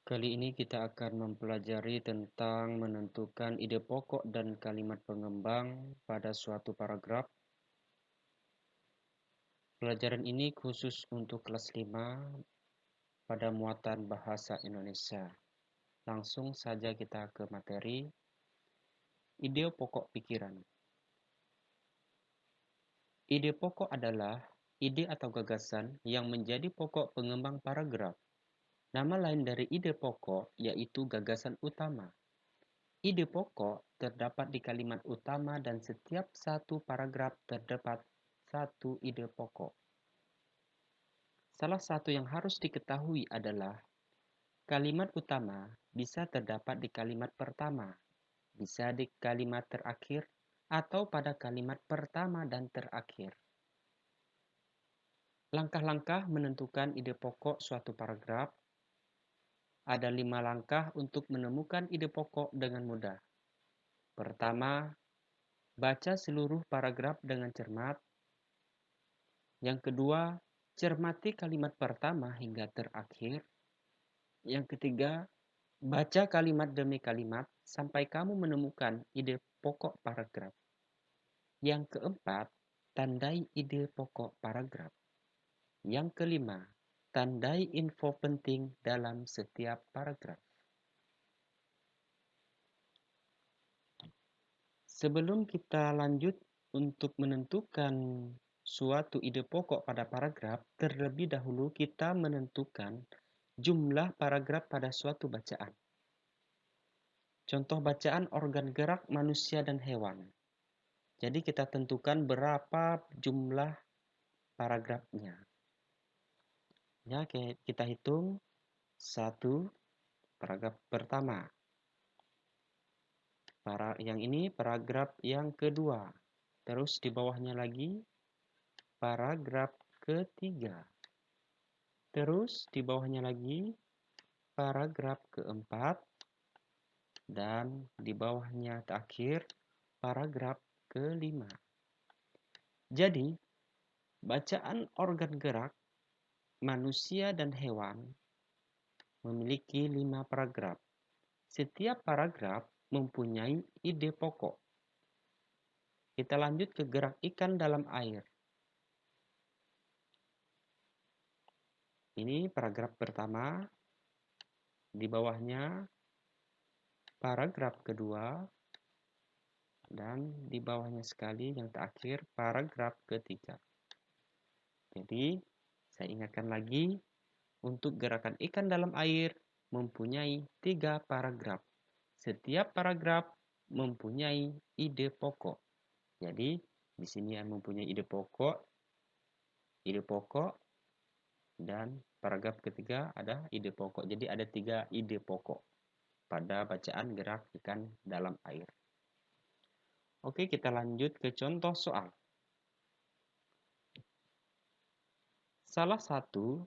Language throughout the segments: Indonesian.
Kali ini kita akan mempelajari tentang menentukan ide pokok dan kalimat pengembang pada suatu paragraf. Pelajaran ini khusus untuk kelas 5 pada muatan bahasa Indonesia. Langsung saja kita ke materi. Ide pokok pikiran. Ide pokok adalah ide atau gagasan yang menjadi pokok pengembang paragraf. Nama lain dari ide pokok yaitu gagasan utama. Ide pokok terdapat di kalimat utama dan setiap satu paragraf terdapat satu ide pokok. Salah satu yang harus diketahui adalah kalimat utama bisa terdapat di kalimat pertama, bisa di kalimat terakhir, atau pada kalimat pertama dan terakhir. Langkah-langkah menentukan ide pokok suatu paragraf. Ada 5 langkah untuk menemukan ide pokok dengan mudah. Pertama, baca seluruh paragraf dengan cermat. Yang kedua, cermati kalimat pertama hingga terakhir. Yang ketiga, baca kalimat demi kalimat sampai kamu menemukan ide pokok paragraf. Yang keempat, tandai ide pokok paragraf. Yang kelima, tandai info penting dalam setiap paragraf. Sebelum kita lanjut untuk menentukan suatu ide pokok pada paragraf, terlebih dahulu kita menentukan jumlah paragraf pada suatu bacaan. Contoh bacaan organ gerak manusia dan hewan. Jadi kita tentukan berapa jumlah paragrafnya. Ya, kita hitung 1 paragraf pertama. Yang ini paragraf yang kedua. Terus di bawahnya lagi paragraf ketiga. Terus di bawahnya lagi paragraf keempat. Dan di bawahnya terakhir paragraf kelima. Jadi, bacaan organ gerak manusia dan hewan memiliki 5 paragraf. Setiap paragraf mempunyai ide pokok. Kita lanjut ke gerak ikan dalam air. Ini paragraf pertama. Di bawahnya paragraf kedua. Dan di bawahnya sekali yang terakhir paragraf ketiga. Jadi, saya ingatkan lagi, untuk gerakan ikan dalam air mempunyai 3 paragraf. Setiap paragraf mempunyai ide pokok. Jadi, di sini yang mempunyai ide pokok, dan paragraf ketiga ada ide pokok. Jadi, ada 3 ide pokok pada bacaan gerak ikan dalam air. Oke, kita lanjut ke contoh soal. Salah satu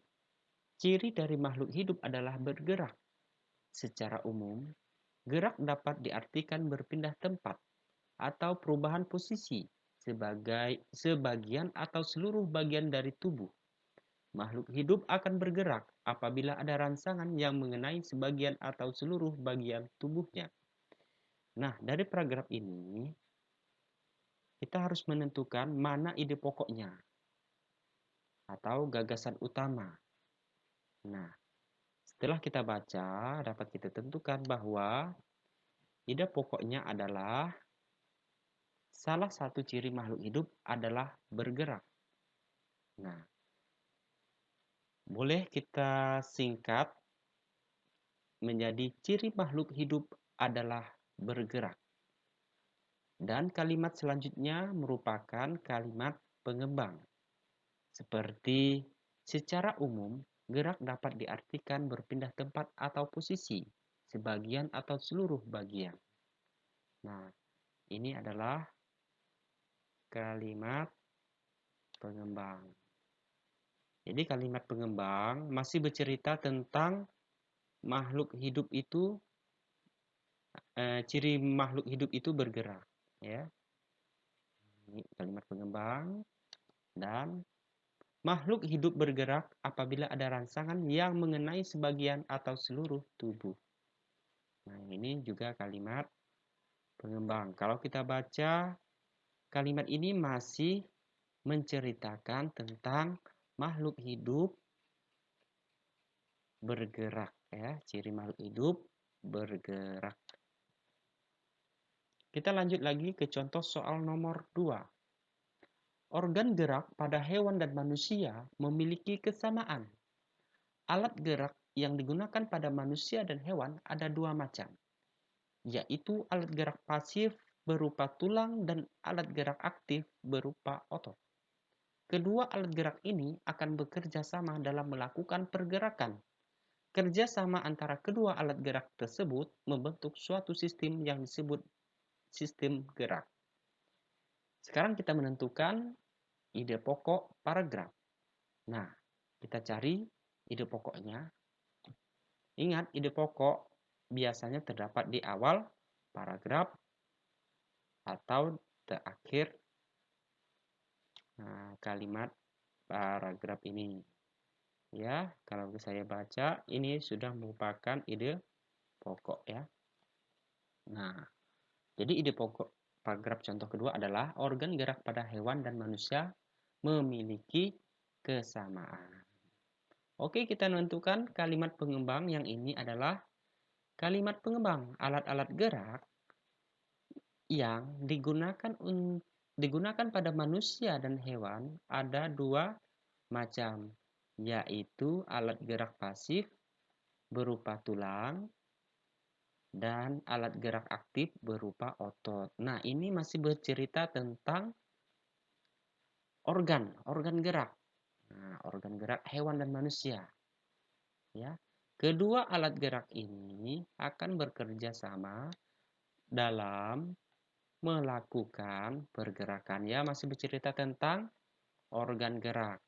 ciri dari makhluk hidup adalah bergerak. Secara umum, gerak dapat diartikan berpindah tempat atau perubahan posisi sebagai sebagian atau seluruh bagian dari tubuh. Makhluk hidup akan bergerak apabila ada rangsangan yang mengenai sebagian atau seluruh bagian tubuhnya. Nah, dari paragraf ini, kita harus menentukan mana ide pokoknya atau gagasan utama. Nah, setelah kita baca, dapat kita tentukan bahwa ide pokoknya adalah salah satu ciri makhluk hidup adalah bergerak. Nah, boleh kita singkat menjadi ciri makhluk hidup adalah bergerak. Dan kalimat selanjutnya merupakan kalimat pengembang. Seperti secara umum, gerak dapat diartikan berpindah tempat atau posisi, sebagian atau seluruh bagian. Nah, ini adalah kalimat pengembang. Jadi kalimat pengembang masih bercerita tentang makhluk hidup itu, ciri makhluk hidup itu bergerak. Ya, ini kalimat pengembang dan Makhluk hidup bergerak apabila ada rangsangan yang mengenai sebagian atau seluruh tubuh. Nah, ini juga kalimat pengembang. Kalau kita baca, kalimat ini masih menceritakan tentang makhluk hidup bergerak, ya. Ciri makhluk hidup bergerak. Kita lanjut lagi ke contoh soal nomor 2. Organ gerak pada hewan dan manusia memiliki kesamaan. Alat gerak yang digunakan pada manusia dan hewan ada dua macam, yaitu alat gerak pasif berupa tulang dan alat gerak aktif berupa otot. Kedua alat gerak ini akan bekerja sama dalam melakukan pergerakan. Kerjasama antara kedua alat gerak tersebut membentuk suatu sistem yang disebut sistem gerak. Sekarang kita menentukan ide pokok paragraf. Nah, kita cari ide pokoknya. Ingat, ide pokok biasanya terdapat di awal paragraf atau terakhir kalimat paragraf ini. Ya, kalau saya baca, ini sudah merupakan ide pokok ya. Nah, jadi ide pokok paragraf contoh kedua adalah organ gerak pada hewan dan manusia memiliki kesamaan. Oke, kita menentukan kalimat pengembang yang ini adalah kalimat pengembang. Alat-alat gerak yang digunakan pada manusia dan hewan ada dua macam, yaitu alat gerak pasif berupa tulang dan alat gerak aktif berupa otot. Nah, ini masih bercerita tentang organ gerak. Nah, organ gerak hewan dan manusia. Ya. Kedua alat gerak ini akan bekerja sama dalam melakukan pergerakan. Ya, masih bercerita tentang organ gerak.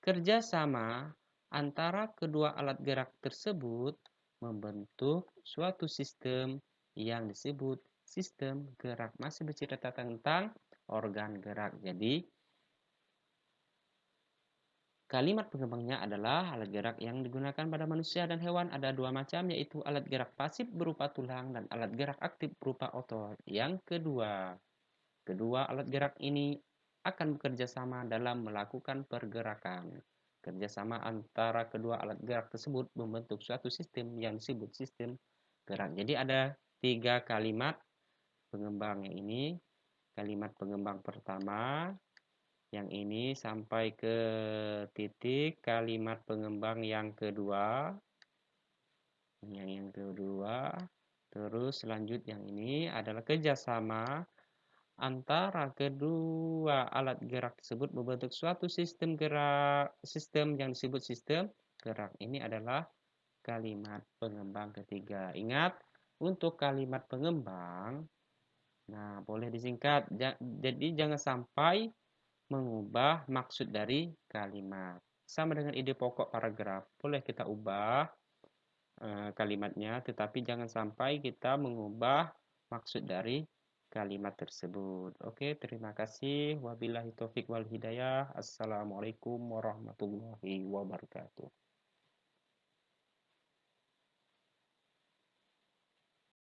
Kerjasama antara kedua alat gerak tersebut membentuk suatu sistem yang disebut sistem gerak. Masih bercerita tentang organ gerak. Jadi, kalimat pengembangnya adalah alat gerak yang digunakan pada manusia dan hewan ada dua macam, yaitu alat gerak pasif berupa tulang dan alat gerak aktif berupa otot. Yang kedua alat gerak ini akan bekerja sama dalam melakukan pergerakan. Kerjasama antara kedua alat gerak tersebut membentuk suatu sistem yang disebut sistem gerak. Jadi ada 3 kalimat pengembang yang ini. Kalimat pengembang pertama, yang ini sampai ke titik kalimat pengembang yang kedua. Yang kedua, terus lanjut yang ini adalah kerjasama antara kedua alat gerak tersebut membentuk suatu sistem yang disebut sistem gerak. Ini adalah kalimat pengembang ketiga. Ingat, untuk kalimat pengembang, nah boleh disingkat. Jadi jangan sampai mengubah maksud dari kalimat. Sama dengan ide pokok paragraf, boleh kita ubah kalimatnya, tetapi jangan sampai kita mengubah maksud dari kalimat tersebut. Oke, terima kasih. Wabillahi taufik wal hidayah. Assalamualaikum warahmatullahi wabarakatuh.